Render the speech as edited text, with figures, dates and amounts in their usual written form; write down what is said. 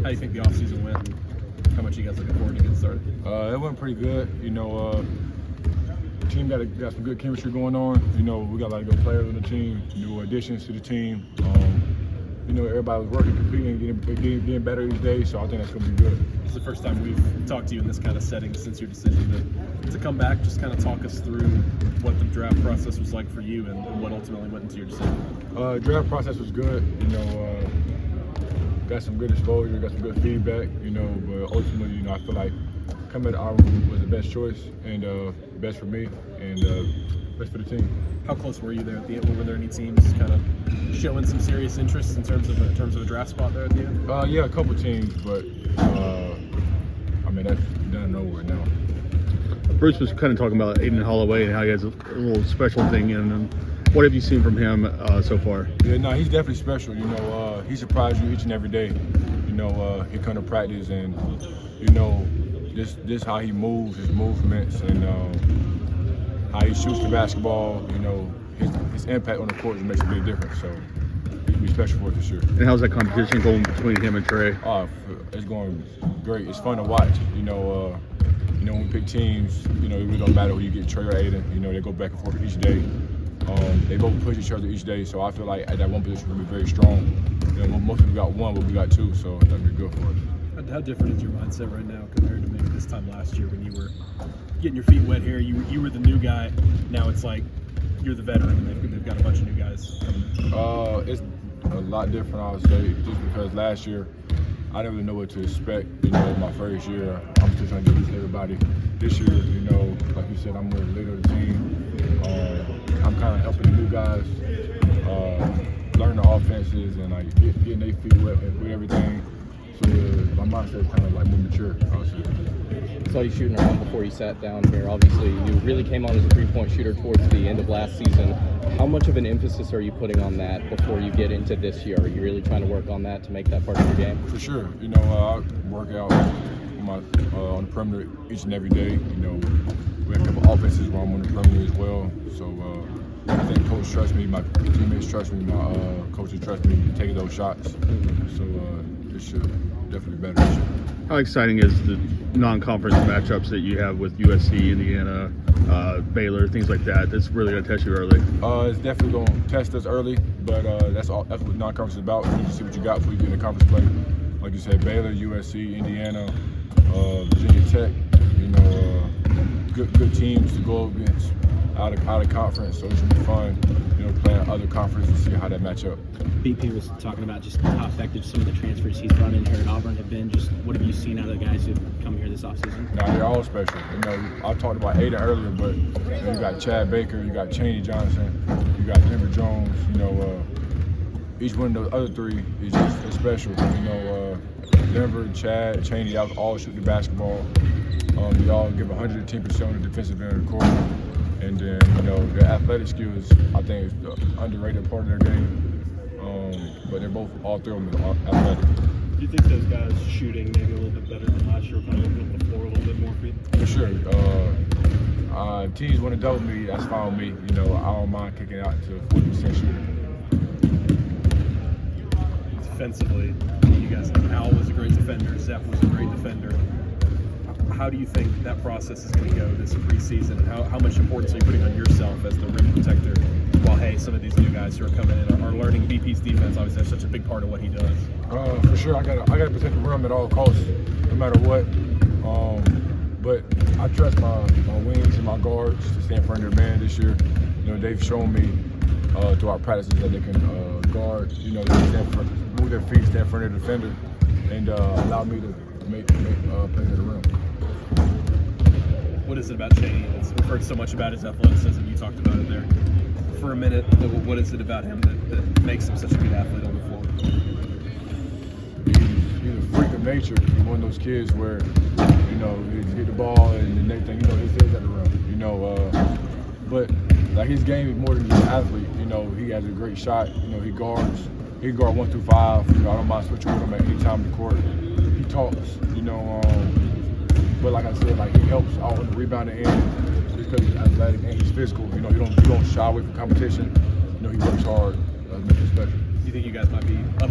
How do you think the offseason went? And how much you guys looking forward to getting started? It went pretty good. The team got some good chemistry going on. We got a lot of good players on the team, new additions to the team. Everybody was working, competing, getting better each day, so I think that's going to be good. This is the first time we've talked to you in this kind of setting since your decision to come back. Just kind of talk us through what the draft process was like for you and what ultimately went into your decision. Draft process was good. Got some good exposure, got some good feedback, but ultimately, I feel like coming to our room was the best choice and best for me and best for the team. How close were you there at the end? Were there any teams kind of showing some serious interest in terms of a draft spot there at the end? Yeah, a couple teams, but that's done and over now. Bruce was kind of talking about Aiden Holloway and how he has a little special thing in him. What have you seen from him so far? Yeah, no, he's definitely special. He surprises you each and every day. He come to practice and this how he moves, his movements, and how he shoots the basketball. His impact on the court makes a big difference. So he'll be special for us this year. And how's that competition going between him and Trey? It's going great. It's fun to watch. When we pick teams, it really don't matter who you get, Trey or Aiden. They go back and forth each day. They both push each other each day, so I feel like at that one position we'll be very strong. Most people got one, but we got two, so that'd be good for us. How different is your mindset right now compared to maybe this time last year when you were getting your feet wet here? You were the new guy. Now it's like you're the veteran, and they've got a bunch of new guys coming in. It's a lot different, I would say, just because last year I didn't really know what to expect. My first year, I'm still trying to get used to everybody. This year, like you said, I'm more the leader of the team. I'm kind of helping the new guys learn the offenses and getting their feet wet with everything. So my mindset is kind of like more mature, I would say. Saw you shooting around before you sat down here. Obviously, you really came on as a three-point shooter towards the end of last season. How much of an emphasis are you putting on that before you get into this year? Are you really trying to work on that to make that part of your game? For sure. I work out on the perimeter each and every day. We have a couple offenses where I'm on the perimeter as well. So I think coach trusts me, my teammates trust me, my coaches trust me to take those shots. So it should definitely be better this year. How exciting is the non-conference matchups that you have with USC, Indiana, Baylor, things like that? That's really going to test you early. It's definitely going to test us early, but that's what non-conference is about. You can see what you got before you get in the conference play. Like you said, Baylor, USC, Indiana, Virginia Tech. Good teams to go against out of conference, so it should be fun. Playing other conferences and see how that match up. BP was talking about just how effective some of the transfers he's brought in here at Auburn have been. Just what have you seen out of the guys who've come here this offseason? No, they're all special. I talked about Aiden earlier, but you got Chad Baker, you got Cheney Johnson, you got Denver Jones. Each one of those other three is just special. Denver, Chad, Cheney, all shoot the basketball. They all give 110% on the defensive end of the court. And then, their athletic skills, I think, is the underrated part of their game. But they're both, all three of them are athletic. Do you think those guys shooting maybe a little bit better than last year, kind of open up the floor a little bit more for you? For sure. Teams want to double me, that's fine with me. I don't mind kicking out to 40% shooting. Defensively, you guys, Al was a great defender, Zeph was a great defender. How do you think that process is going to go this preseason? And how much importance are you putting on yourself as the rim protector? While, hey, some of these new guys who are coming in are learning BP's defense. Obviously, that's such a big part of what he does. For sure, I gotta protect the rim at all costs, no matter what. But I trust my wings and my guards to stand in front of their man this year. They've shown me through our practices that they can guard. They can move their feet, stand in front of the defender, and allow me to make plays at the rim. What is it about Cheney? We've heard so much about his athleticism. You talked about it there for a minute. What is it about him that makes him such a good athlete on the floor? He's a freak of nature. He's one of those kids where, he hit the ball and the next thing his head's at the rim. But like his game is more than just an athlete. He has a great shot. He guards. He can guard 1 through 5. I don't mind switching with him at any time in the court. He talks. But like I said, he helps out on the rebounding end just because he's athletic and he's physical. He don't shy away from competition. He works hard. That makes him special. Do you think you guys might be up